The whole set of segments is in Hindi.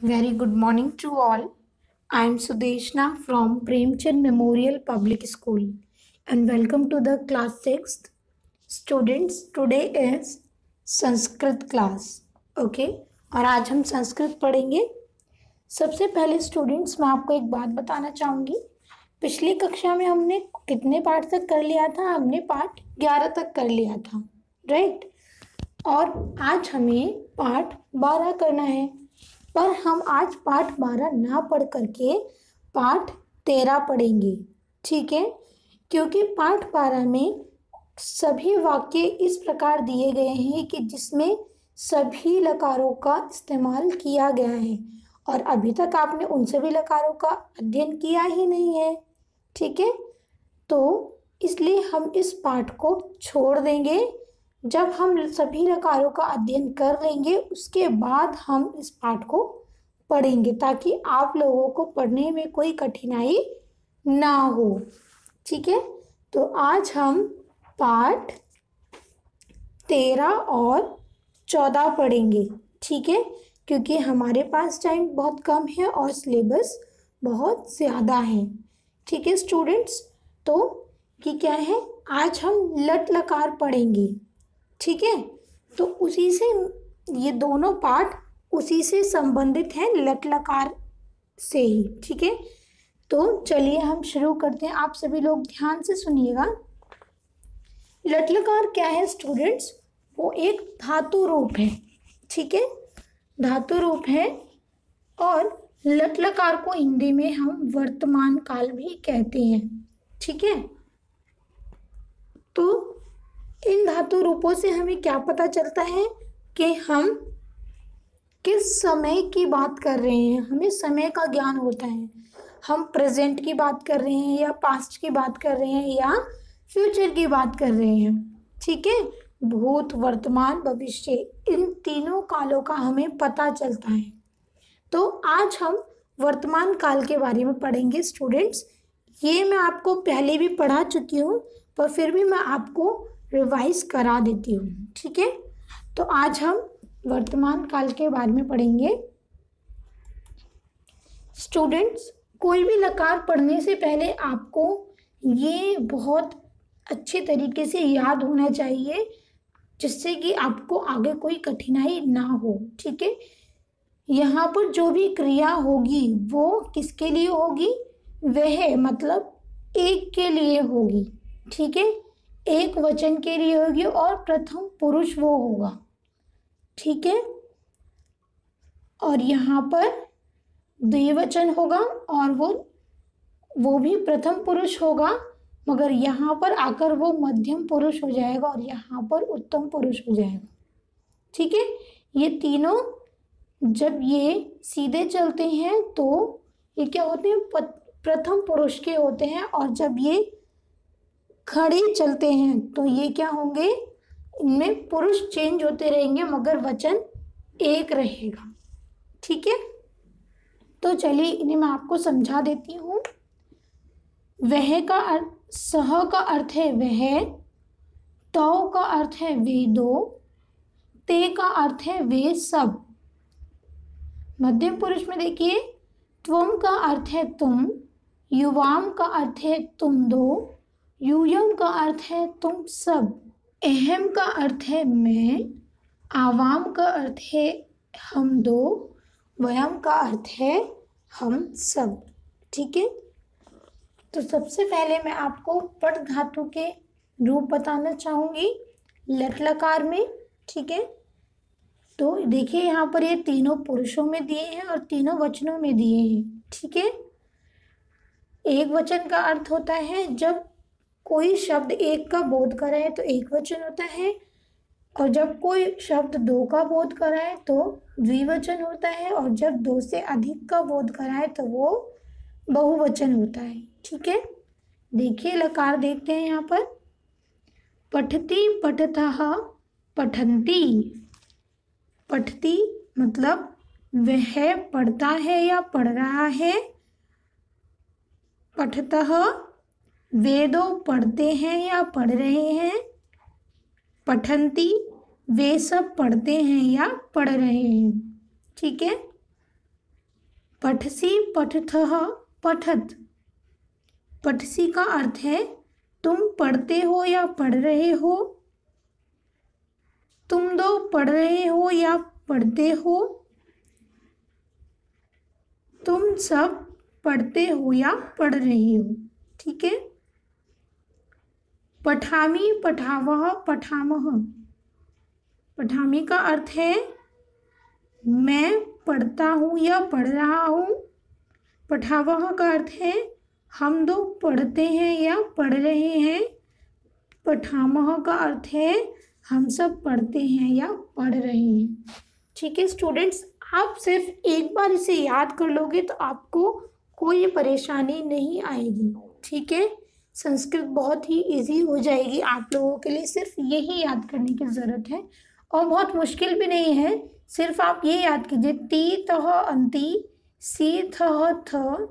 Very good morning to all. I am Sudeshna from Premchand Memorial Public School and welcome to the class 6th. Students, today is Sanskrit class. Okay और आज हम संस्कृत पढ़ेंगे. सबसे पहले स्टूडेंट्स मैं आपको एक बात बताना चाहूँगी. पिछली कक्षा में हमने कितने पाठ तक कर लिया था? हमने पाठ 11 तक कर लिया था, राइट? और आज हमें पाठ 12 करना है, पर हम आज पाठ 12 ना पढ़ करके पाठ 13 पढ़ेंगे, ठीक है? क्योंकि पाठ 12 में सभी वाक्य इस प्रकार दिए गए हैं कि जिसमें सभी लकारों का इस्तेमाल किया गया है और अभी तक आपने उन सभी लकारों का अध्ययन किया ही नहीं है, ठीक है? तो इसलिए हम इस पाठ को छोड़ देंगे. जब हम सभी लकारों का अध्ययन कर लेंगे उसके बाद हम इस पाठ को पढ़ेंगे ताकि आप लोगों को पढ़ने में कोई कठिनाई ना हो, ठीक है? तो आज हम पाठ 13 और 14 पढ़ेंगे, ठीक है? क्योंकि हमारे पास टाइम बहुत कम है और सिलेबस बहुत ज़्यादा है, ठीक है स्टूडेंट्स? तो कि क्या है, आज हम लट लकार पढ़ेंगे, ठीक है? तो उसी से ये दोनों पाठ उसी से संबंधित हैं, लट लकार से ही, ठीक है? तो चलिए हम शुरू करते हैं. आप सभी लोग ध्यान से सुनिएगा. लट लकार क्या है स्टूडेंट्स? वो एक धातु रूप है, ठीक है? धातु रूप है और लट लकार को हिंदी में हम वर्तमान काल भी कहते हैं, ठीक है? तो इन धातु रूपों से हमें क्या पता चलता है कि हम किस समय की बात कर रहे हैं. हमें समय का ज्ञान होता है. हम प्रेजेंट की बात कर रहे हैं या पास्ट की बात कर रहे हैं या फ्यूचर की बात कर रहे हैं, ठीक है? भूत, वर्तमान, भविष्य, इन तीनों कालों का हमें पता चलता है. तो आज हम वर्तमान काल के बारे में पढ़ेंगे स्टूडेंट्स. ये मैं आपको पहले भी पढ़ा चुकी हूँ पर फिर भी मैं आपको रिवाइज करा देती हूँ, ठीक है? तो आज हम वर्तमान काल के बारे में पढ़ेंगे. स्टूडेंट्स, कोई भी लकार पढ़ने से पहले आपको ये बहुत अच्छे तरीके से याद होना चाहिए जिससे कि आपको आगे कोई कठिनाई ना हो, ठीक है? यहाँ पर जो भी क्रिया होगी वो किसके लिए होगी? वह मतलब एक के लिए होगी, ठीक है? एक वचन के लिए होगी और प्रथम पुरुष वो होगा, ठीक है? और यहाँ पर द्विवचन होगा और वो भी प्रथम पुरुष होगा, मगर यहाँ पर आकर वो मध्यम पुरुष हो जाएगा और यहाँ पर उत्तम पुरुष हो जाएगा, ठीक है? ये तीनों जब ये सीधे चलते हैं तो ये क्या होते हैं? प्रथम पुरुष के होते हैं और जब ये खड़े चलते हैं तो ये क्या होंगे? इनमें पुरुष चेंज होते रहेंगे मगर वचन एक रहेगा, ठीक है? तो चलिए इन्हें मैं आपको समझा देती हूँ. वह का अर्थ, सह का अर्थ है वह, तौ का अर्थ है वे दो, ते का अर्थ है वे सब. मध्यम पुरुष में देखिए, त्वम का अर्थ है तुम, युवाम का अर्थ है तुम दो, यूयम का अर्थ है तुम सब, अहम का अर्थ है मैं, आवाम का अर्थ है हम दो, वयम का अर्थ है हम सब, ठीक है? तो सबसे पहले मैं आपको पट धातु के रूप बताना चाहूँगी लट लकार में, ठीक है? तो देखिए यहाँ पर ये तीनों पुरुषों में दिए हैं और तीनों वचनों में दिए हैं, ठीक है? एक वचन का अर्थ होता है जब कोई शब्द एक का बोध कराए तो एक वचन होता है और जब कोई शब्द दो का बोध कराए तो द्विवचन होता है और जब दो से अधिक का बोध कराए तो वो बहुवचन होता है, ठीक है? देखिए लकार देखते हैं यहाँ पर. पठति, पठतः, पठन्ति. पठति मतलब वह पढ़ता है या पढ़ रहा है. पठतः वे दो पढ़ते हैं या पढ़ रहे हैं. पठन्ति वे सब पढ़ते हैं या पढ़ रहे हैं, ठीक है? पठसी पठथः पठत। पठसी का अर्थ है तुम पढ़ते हो या पढ़ रहे हो, तुम दो पढ़ रहे हो या पढ़ते हो, तुम सब पढ़ते हो या पढ़ रहे हो। ठीक है। पठामी पठावह पठामह। पठामी का अर्थ है मैं पढ़ता हूँ या पढ़ रहा हूँ। पठावह का अर्थ है हम दो पढ़ते हैं या पढ़ रहे हैं। पठामह का अर्थ है हम सब पढ़ते हैं या पढ़ रहे हैं। ठीक है स्टूडेंट्स, आप सिर्फ एक बार इसे याद कर लोगे तो आपको कोई परेशानी नहीं आएगी। ठीक है, संस्कृत बहुत ही इजी हो जाएगी आप लोगों के लिए। सिर्फ यही याद करने की ज़रूरत है और बहुत मुश्किल भी नहीं है। सिर्फ आप ये याद कीजिए ती तह अंति सी थह थ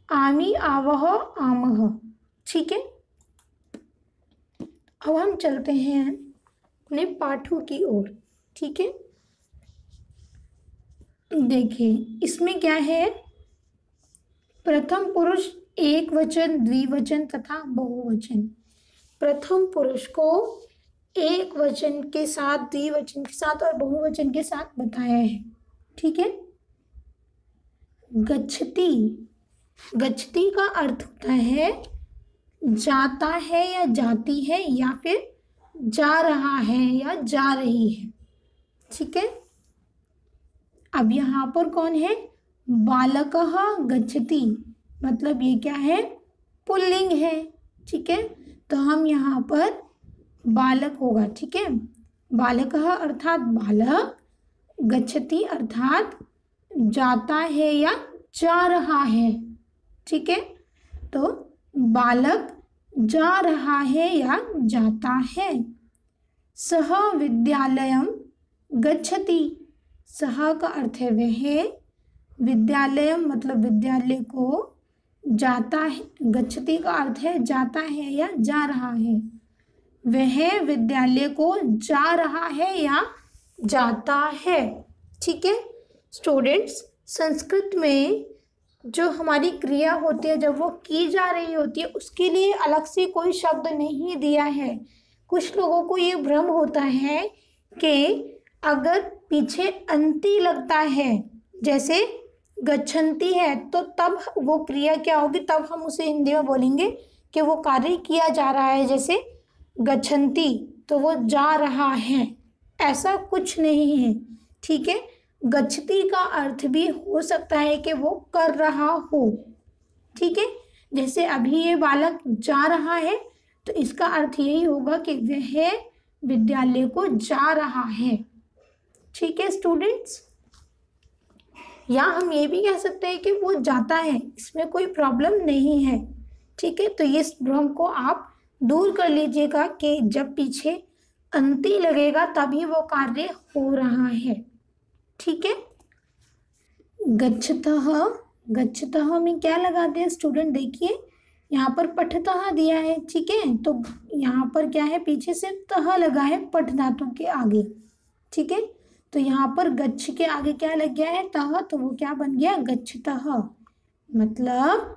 आमी आवह आमह। ठीक है, अब हम चलते हैं अपने पाठों की ओर। ठीक है, देखिए इसमें क्या है, प्रथम पुरुष एक वचन, द्विवचन तथा बहुवचन। प्रथम पुरुष को एक वचन के साथ, द्विवचन के साथ और बहुवचन के साथ बताया है। ठीक है, गच्छति। गच्छति का अर्थ होता है जाता है या जाती है या फिर जा रहा है या जा रही है। ठीक है, अब यहाँ पर कौन है, बालकः गच्छति, मतलब ये क्या है, पुल्लिंग है। ठीक है, तो हम यहाँ पर बालक होगा। ठीक है, बालकः अर्थात बालक, गच्छति अर्थात जाता है या जा रहा है। ठीक है, तो बालक जा रहा है या जाता है। सह विद्यालयम गच्छति। सह का अर्थ है वह, विद्यालयम मतलब विद्यालय को, जाता है, गच्छति का अर्थ है जाता है या जा रहा है। वह विद्यालय को जा रहा है या जाता है। ठीक है स्टूडेंट्स, संस्कृत में जो हमारी क्रिया होती है जब वो की जा रही होती है उसके लिए अलग से कोई शब्द नहीं दिया है। कुछ लोगों को ये भ्रम होता है कि अगर पीछे अंति लगता है, जैसे गच्छन्ति है, तो तब वो क्रिया क्या होगी, तब हम उसे हिंदी में बोलेंगे कि वो कार्य किया जा रहा है। जैसे गच्छन्ति तो वो जा रहा है, ऐसा कुछ नहीं है। ठीक है, गच्छति का अर्थ भी हो सकता है कि वो कर रहा हो। ठीक है, जैसे अभी ये बालक जा रहा है तो इसका अर्थ यही होगा कि वह विद्यालय को जा रहा है। ठीक है स्टूडेंट्स, या हम ये भी कह सकते हैं कि वो जाता है, इसमें कोई प्रॉब्लम नहीं है। ठीक है, तो इस भ्रम को आप दूर कर लीजिएगा कि जब पीछे अंति लगेगा तभी वो कार्य हो रहा है। ठीक है, गच्छतः, गच्छतः में क्या लगाते हैं स्टूडेंट, देखिए यहाँ पर पठतः दिया है। ठीक है, तो यहाँ पर क्या है, पीछे से तह लगा है पठ धातु के आगे। ठीक है, तो यहाँ पर गच्छ के आगे क्या लग गया है, तह, तो वो क्या बन गया, गच्छतः, मतलब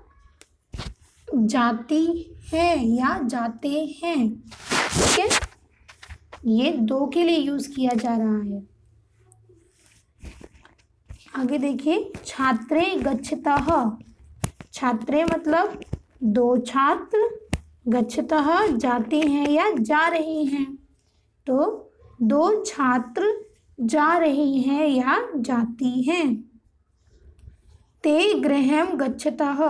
जाती है या जाते हैं। ठीक है, ये दो के लिए यूज किया जा रहा है। आगे देखिए, छात्रे गच्छतः। छात्रे मतलब दो छात्र, गच्छतः जाते हैं या जा रही हैं, तो दो छात्र जा रही हैं या जाती हैं। ते गृहम गच्छतः।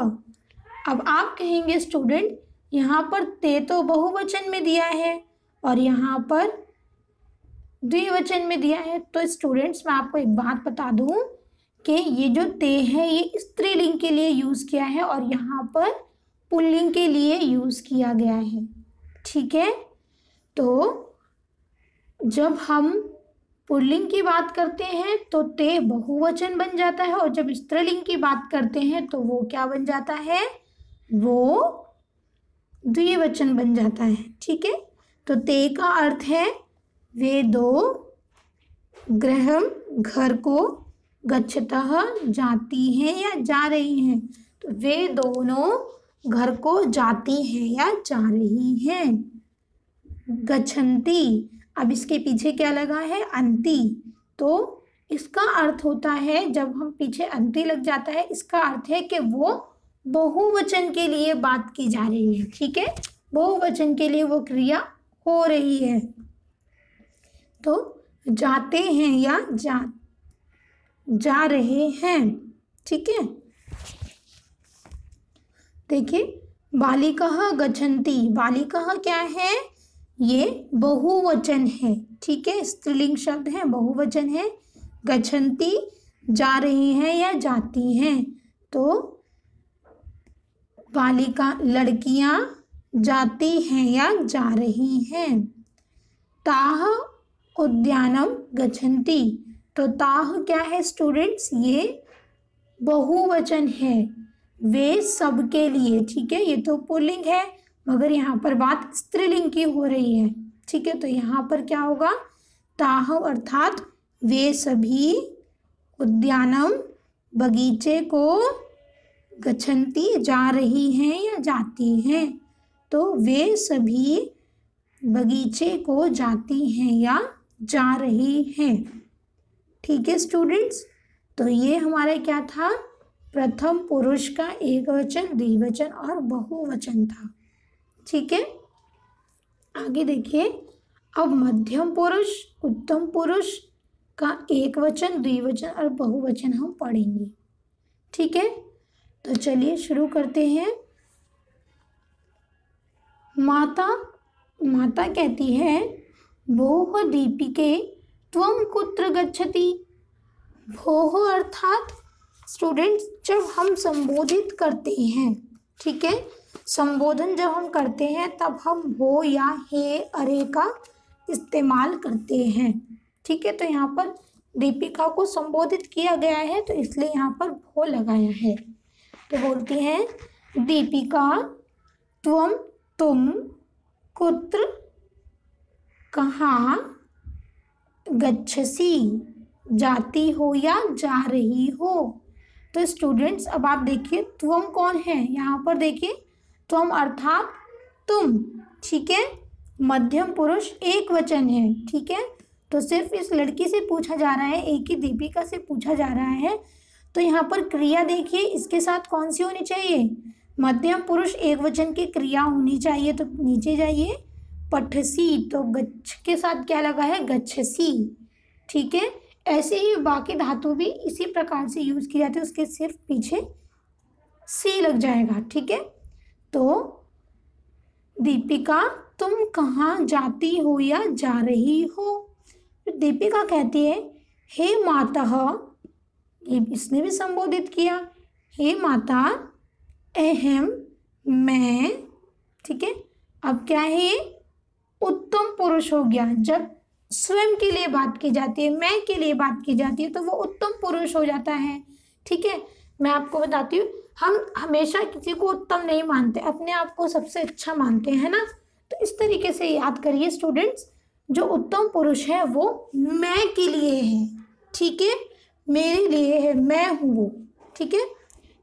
अब आप कहेंगे स्टूडेंट यहाँ पर ते तो बहुवचन में दिया है और यहाँ पर द्विवचन में दिया है। तो स्टूडेंट्स मैं आपको एक बात बता दूँ कि ये जो ते है ये स्त्रीलिंग के लिए यूज़ किया है और यहाँ पर पुल्लिंग के लिए यूज़ किया गया है। ठीक है, तो जब हम पुल्लिंग की बात करते हैं तो ते बहुवचन बन जाता है और जब स्त्रीलिंग की बात करते हैं तो वो क्या बन जाता है, वो द्विवचन बन जाता है। ठीक है, तो ते का अर्थ है वे दो, गृहम घर को, गच्छतः जाती हैं या जा रही हैं, तो वे दोनों घर को जाती हैं या जा रही हैं। गच्छन्ति, अब इसके पीछे क्या लगा है, अंति, तो इसका अर्थ होता है, जब हम पीछे अंति लग जाता है, इसका अर्थ है कि वो बहुवचन के लिए बात की जा रही है। ठीक है, बहुवचन के लिए वो क्रिया हो रही है। तो जाते हैं या जा रहे हैं। ठीक है, देखिए बालिकाः गच्छन्ति, बालिकाः क्या है, ये बहुवचन है। ठीक है, स्त्रीलिंग शब्द है, बहुवचन है। गच्छन्ति जा रही हैं या जाती हैं, तो बालिका लड़कियां जाती हैं या जा रही हैं। ताः उद्यानम गच्छन्ति, तो ताः क्या है स्टूडेंट्स, ये बहुवचन है, वे सबके लिए। ठीक है, ये तो पुल्लिंग है, मगर यहाँ पर बात स्त्रीलिंग की हो रही है। ठीक है, तो यहाँ पर क्या होगा, ताः अर्थात वे सभी, उद्यानम बगीचे को, गच्छन्ति जा रही हैं या जाती हैं, तो वे सभी बगीचे को जाती हैं या जा रही हैं। ठीक है स्टूडेंट्स, तो ये हमारा क्या था, प्रथम पुरुष का एकवचन, द्विवचन और बहुवचन था। ठीक है, आगे देखिए, अब मध्यम पुरुष, उत्तम पुरुष का एकवचन, द्विवचन और बहुवचन हम पढ़ेंगे। ठीक है, तो चलिए शुरू करते हैं। माता कहती है, भोः दीपिके त्वं कुत्र गच्छति। भोः अर्थात स्टूडेंट्स जब हम संबोधित करते हैं, ठीक है, संबोधन जब हम करते हैं तब हम भो या हे, अरे का इस्तेमाल करते हैं। ठीक है, तो यहाँ पर दीपिका को संबोधित किया गया है, तो इसलिए यहाँ पर भो लगाया है। तो बोलती हैं, दीपिका त्वं, तुम, कुत्र कहाँ, गच्छसि जाती हो या जा रही हो। तो स्टूडेंट्स अब आप देखिए, त्वम कौन है, यहाँ पर देखिए, त्वम अर्थात तुम। ठीक है, मध्यम पुरुष एक वचन है। ठीक है, तो सिर्फ इस लड़की से पूछा जा रहा है, एक ही दीपिका से पूछा जा रहा है। तो यहाँ पर क्रिया देखिए, इसके साथ कौन सी होनी चाहिए, मध्यम पुरुष एक वचन की क्रिया होनी चाहिए। तो नीचे जाइए, पठसी, तो गच्छ के साथ क्या लगा है, गच्छसी। ठीक है, ऐसे ही बाकी धातु भी इसी प्रकार से यूज की जाती है, उसके सिर्फ पीछे सी लग जाएगा। ठीक है, तो दीपिका तुम कहाँ जाती हो या जा रही हो। दीपिका कहती है, हे माता, इसने भी संबोधित किया, हे माता, अहम, मैं। ठीक है, अब क्या है, उत्तम पुरुष हो गया। जब स्वयं के लिए बात की जाती है, मैं के लिए बात की जाती है, तो वो उत्तम पुरुष हो जाता है। ठीक है, मैं आपको बताती हूँ, हम हमेशा किसी को उत्तम नहीं मानते, अपने आप को सबसे अच्छा मानते हैं ना। तो इस तरीके से याद करिए स्टूडेंट्स, जो उत्तम पुरुष है वो मैं के लिए है। ठीक है, मेरे लिए है, मैं हूँ वो। ठीक है,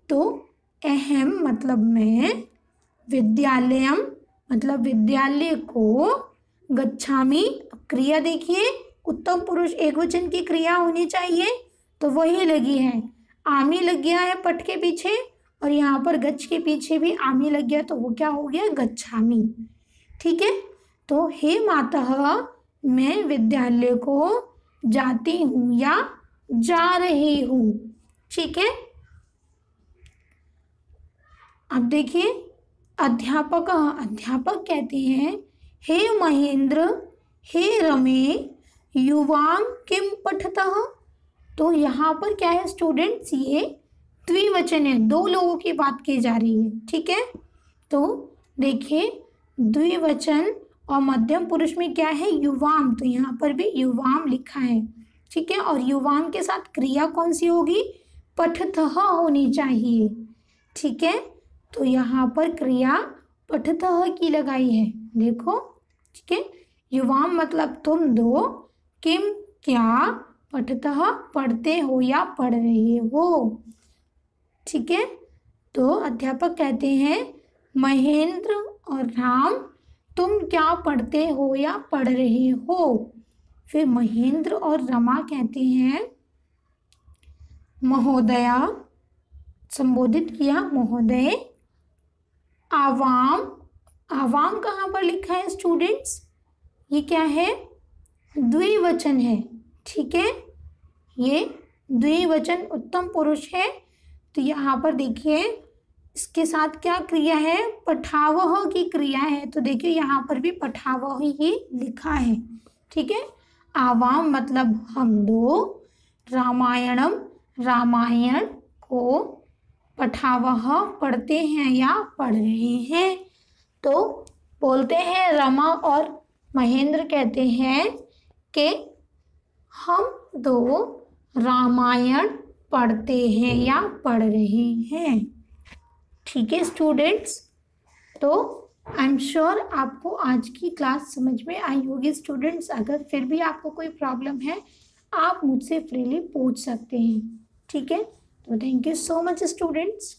तो अहम मतलब मैं, विद्यालयम मतलब विद्यालय को, गच्छामि क्रिया देखिए, उत्तम पुरुष एक वचन की क्रिया होनी चाहिए, तो वही लगी है, आमी लग गया है पट के पीछे, और यहाँ पर गच्छ के पीछे भी आमी लग गया, तो वो क्या हो गया, गच्छामि। ठीक है, तो हे माता, मैं विद्यालय को जाती हूँ या जा रही हूँ। ठीक है, अब देखिए, अध्यापक कहते हैं, हे महेंद्र, हे रमे, युवां किम पठतः। तो यहाँ पर क्या है स्टूडेंट्स, ये द्विवचन है, दो लोगों की बात की जा रही है। ठीक है, तो देखिए द्विवचन और मध्यम पुरुष में क्या है, युवाम, तो यहाँ पर भी युवाम लिखा है। ठीक है, और युवाम के साथ क्रिया कौन सी होगी, पठतः होनी चाहिए। ठीक है, तो यहाँ पर क्रिया पठतः की लगाई है, देखो। ठीक है, युवाम मतलब तुम दो, किम क्या, पठतः पढ़ते हो या पढ़ रहे हो। ठीक है, तो अध्यापक कहते हैं महेंद्र और राम तुम क्या पढ़ते हो या पढ़ रहे हो। फिर महेंद्र और रमा कहते हैं महोदया, संबोधित किया महोदय। आवाम, आवाम कहाँ पर लिखा है स्टूडेंट्स, ये क्या है, द्विवचन है। ठीक है, ये द्विवचन उत्तम पुरुष है। तो यहाँ पर देखिए इसके साथ क्या क्रिया है, पठावह की क्रिया है। तो देखिए यहाँ पर भी पठावह ही लिखा है। ठीक है, आवाम मतलब हम लोग, रामायणम रामायण को पठावह पढ़ते हैं या पढ़ रहे हैं। तो बोलते हैं रमा और महेंद्र कहते हैं कि हम दो रामायण पढ़ते हैं या पढ़ रहे हैं। ठीक है स्टूडेंट्स, तो आई एम श्योर आपको आज की क्लास समझ में आई होगी स्टूडेंट्स। अगर फिर भी आपको कोई प्रॉब्लम है आप मुझसे फ्रीली पूछ सकते हैं। ठीक है, तो thank you so much students.